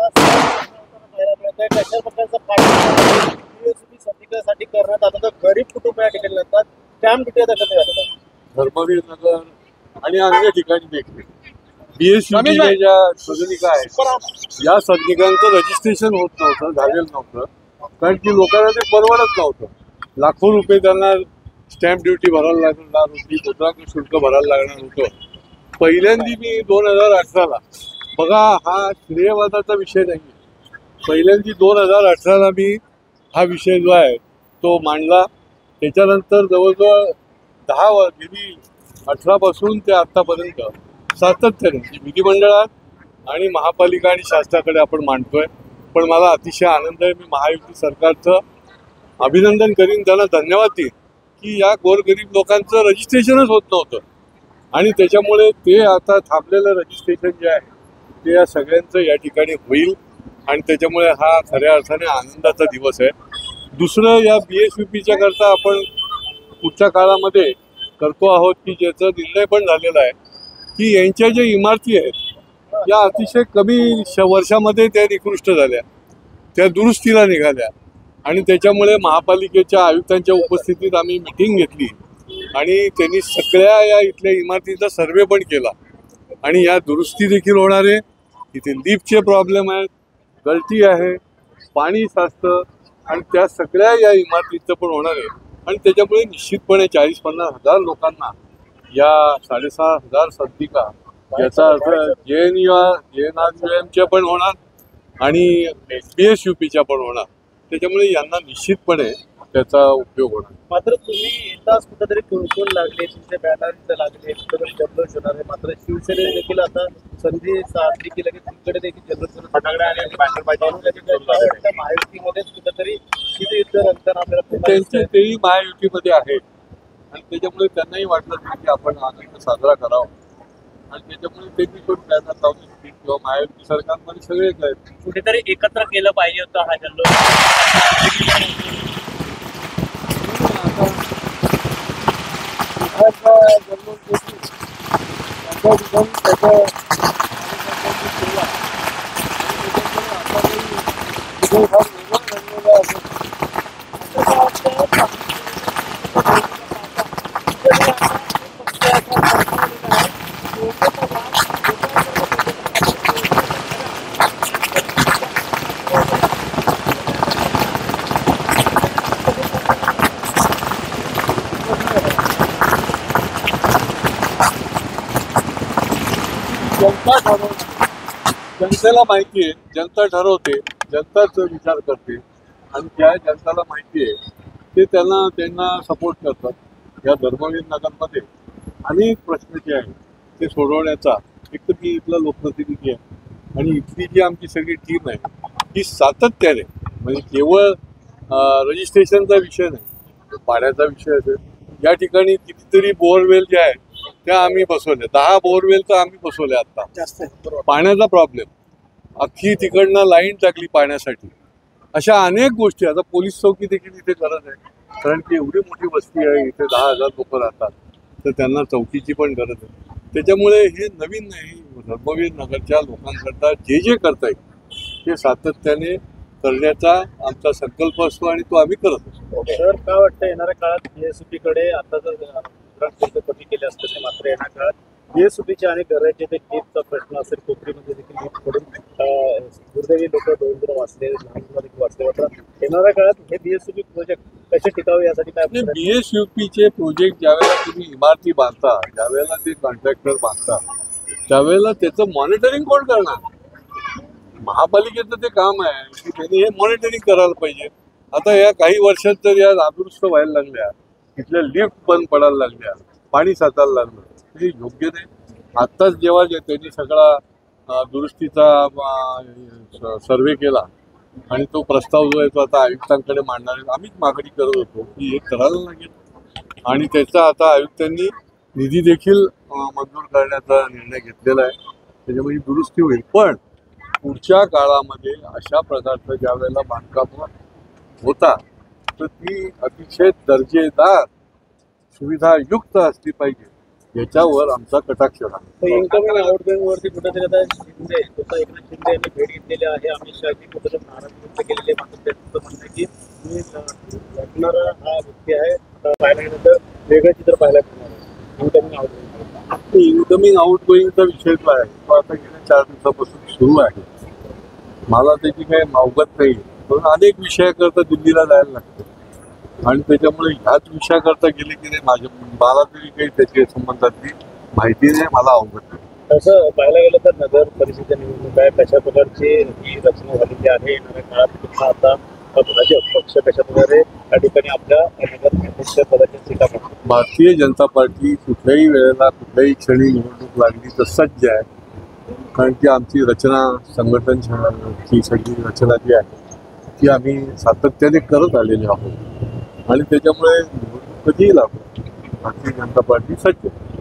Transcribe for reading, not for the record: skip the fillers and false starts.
पाहायला मिळतंय कशा प्रकारचा पाठिंबा PSUP सदनिकासाठी करण्यात आला तर गरीब कुटुंब या ठिकाणी लागतात स्टॅम्प ड्युटी आता कसं झालं धर्मवीर नगर आणि अन्य ठिकाणी देखील BSUP ज्या सदनिका आहेत या सदनिकांचं रजिस्ट्रेशन होत नव्हतं, झालेलं नव्हतं. कारण की लोकांना ते परवडत नव्हतं. लाखो रुपये त्यांना स्टॅम्प ड्युटी भरायला लागणार होती, मुद्रांक शुल्क भरायला लागणार होतं. पहिल्यांदा मी 2018ला बघा, हा श्रेयवादाचा विषय नाही. पहिल्यांदा 2018ला मी हा विषय जो आहे तो मांडला. त्याच्यानंतर जवळजवळ 10 गेली 18 पासून ते आतापर्यंत सातत्याने विधिमंडळात आणि महापालिका आणि शासनाकडे आपण मांडतोय. पण मला अतिशय आनंद आहे. मी महायुती सरकारचं अभिनंदन करीन, त्यांना धन्यवाद देईन की या गोरगरीब लोकांचं रजिस्ट्रेशनच होत नव्हतं आणि त्याच्यामुळे ते आता थांबलेलं रजिस्ट्रेशन जे आहे ते या सगळ्यांचं या ठिकाणी होईल आणि त्याच्यामुळे हा खऱ्या अर्थाने आनंदाचा दिवस आहे. दुसरं, या BSUPच्या करता आपण पुढच्या काळामध्ये करतो आहोत की ज्याचा निर्णय पण झालेला आहे की यांच्या ज्या इमारती आहेत या अतिशय कमी वर्षामध्ये त्या निकृष्ट झाल्या, त्या दुरुस्तीला निघाल्या आणि त्याच्यामुळे महापालिकेच्या आयुक्तांच्या उपस्थितीत आम्ही मिटिंग घेतली आणि त्यांनी सगळ्या या इथल्या इमारतीचा सर्वे पण केला आणि या दुरुस्ती देखील होणार आहे. इथे लिफ्टचे प्रॉब्लेम आहेत, गळती आहे, पाणी साचतं आणि त्या सगळ्या या इमारतीचं पण होणार आहे आणि त्याच्यामुळे निश्चितपणे 40-50 हजार लोकांना या 6,500 सदनिका याचा अर्थ JNRUMच्या पण होणार आणि BSUPच्या पण होणार. त्याच्यामुळे यांना निश्चितपणे त्याचा उपयोग होणार. मात्र तुम्ही येताच कुठेतरी कुणकुण लागले, तुमच्या बॅनर लागले, कुठेतरी जल्लोष होणार आहे. मात्र शिवसेनेने देखील आता संधी साधली की लगेच तिकडे देखील जल्लोष फटाकडे आणि बॅनर महायुतीमध्येच कुठेतरी किती युद्ध रंगताना आपल्याला त्यांचे तेही महायुतीमध्ये आहेत आणि त्याच्यामुळे त्यांनाही वाटलं की आपण आनंद साजरा करावा आणि त्याच्यामुळे त्यांनी पण बॅनर लावले किंवा महायुती सरकारमध्ये सगळेच आहेत. कुठेतरी एकत्र केलं पाहिजे होतं हा जल्लोष. जनता ठरवते, जनतेला माहिती आहे, जनता ठरवते, जनताच विचार करते आणि ज्या जनताला माहिती आहे ते त्यांना सपोर्ट करतात. या धर्मवीर नगरमध्ये अनेक प्रश्न जे आहेत ते सोडवण्याचा एक तर मी इथला लोकप्रतिनिधी आहे आणि इथली जी आमची सगळी टीम आहे ही सातत्याने, म्हणजे केवळ रजिस्ट्रेशनचा विषय नाही, पाण्याचा विषय असेल, या ठिकाणी कितीतरी बोअरवेल जे आहेत त्या आम्ही बसवल्या. 10 बोअरवेल तर आम्ही बसवल्या. आता जास्त पाण्याचा प्रॉब्लेम, अख्खी तिकडनं लाईन टाकली पाण्यासाठी. अशा अनेक गोष्टी. आता पोलीस चौकी देखील इथे गरज आहे कारण की एवढी मोठी वस्ती आहे, इथे 10,000 लोक राहतात तर त्यांना चौकीची पण गरज आहे. त्याच्यामुळे हे नवीन नाही, धर्मवीर नगरच्या लोकांकरता जे करता येईल ते सातत्याने करण्याचा आमचा संकल्प असतो आणि तो आम्ही करत असतो. सर, काय वाटतं येणाऱ्या काळात BSUP आता जर कमी केले असते मात्र येणाऱ्या काळात BSUPचे अनेक घराचे ते लिफ्टचा प्रश्न असेल, कोकरीमध्ये देखील लिफ्ट पडून दुर्दैवी लोक 2 वाचले, लहान मुलं देखील वाचले. मात्र येणाऱ्या काळात हे BSUP प्रोजेक्ट कसे टिकावे यासाठी काय BSUPचे प्रोजेक्ट ज्यावेळेला तुम्ही इमारती बांधता, ज्यावेळेला ते कॉन्ट्रॅक्टर बांधता त्यावेळेला त्याचं मॉनिटरिंग कोण करणार? महापालिकेचं ते काम आहे की त्यांनी हे मॉनिटरिंग करायला पाहिजे. आता या काही वर्षात तर या नादुरुस्त व्हायला लागल्या, तिथल्या लिफ्ट बंद पडायला लागल्या, पाणी साचायला लागलं, हे योग्य नाही. आत्ताच जेव्हा त्यांनी सगळा दुरुस्तीचा सर्वे केला आणि तो प्रस्ताव जो आहे तो आता आयुक्तांकडे मांडणार आहे. आम्हीच मागणी करत होतो की हे करायला लागेल आणि त्याचा आता आयुक्तांनी निधी देखील मंजूर करण्याचा निर्णय घेतलेला आहे. त्याच्यामुळे दुरुस्ती होईल. पण पुढच्या काळामध्ये अशा प्रकारचं ज्या वेळेला बांधकाम होता तर ती अतिशय दर्जेदार सुविधायुक्त असली पाहिजे याच्यावर आमचा कटाक्ष राहतो. इन्कमिंग आउटगोईंग वरती कुठेतरी आता शिंदे स्वतः एकनाथ शिंदे यांनी भेट घेतलेली आहे. अमित शहाजी कुठेतरी नाराज व्यक्त केलेले, मात्र त्यांचं म्हणणं आहे की मी लढणारा हा व्यक्ती आहे. पाहायला गेलं तर वेगळं चित्र पाहायला मिळणार आहे इन्कमिंग आउटगोईंग. इन्कमिंग आउटगोईंगचा विषय जो आहे तो आता गेल्या 4 दिवसापासून सुरू आहे. मला त्याची काही मावगत नाही, पण अनेक विषयाकरता दिल्लीला जायला लागतं आणि त्याच्यामुळे ह्याच विषयाकरता गेले की नाही मला तरी काही त्याच्या संबंधातली माहिती नाही, मला अवगत नाही. तसं पाहायला गेलं तर नगर परिषदेच्या निवडणूक आहे, कशा प्रकारची ही रचना झालेली आहे येणाऱ्या काळात पुन्हा आता भाजप पक्ष कशा प्रकारे या ठिकाणी आपल्या नगर अध्यक्ष पदाच्या सीटा मिळतात. भारतीय जनता पार्टी कुठल्याही वेळेला कुठल्याही क्षणी निवडणूक लागली तर सज्ज आहे, कारण की आमची रचना संघटनची सगळी रचना जी आहे ती आम्ही सातत्याने करत आलेली आहोत आणि त्याच्यामुळे निवडणूक कधीही लागू भारतीय जनता पार्टी सज्ज आहे.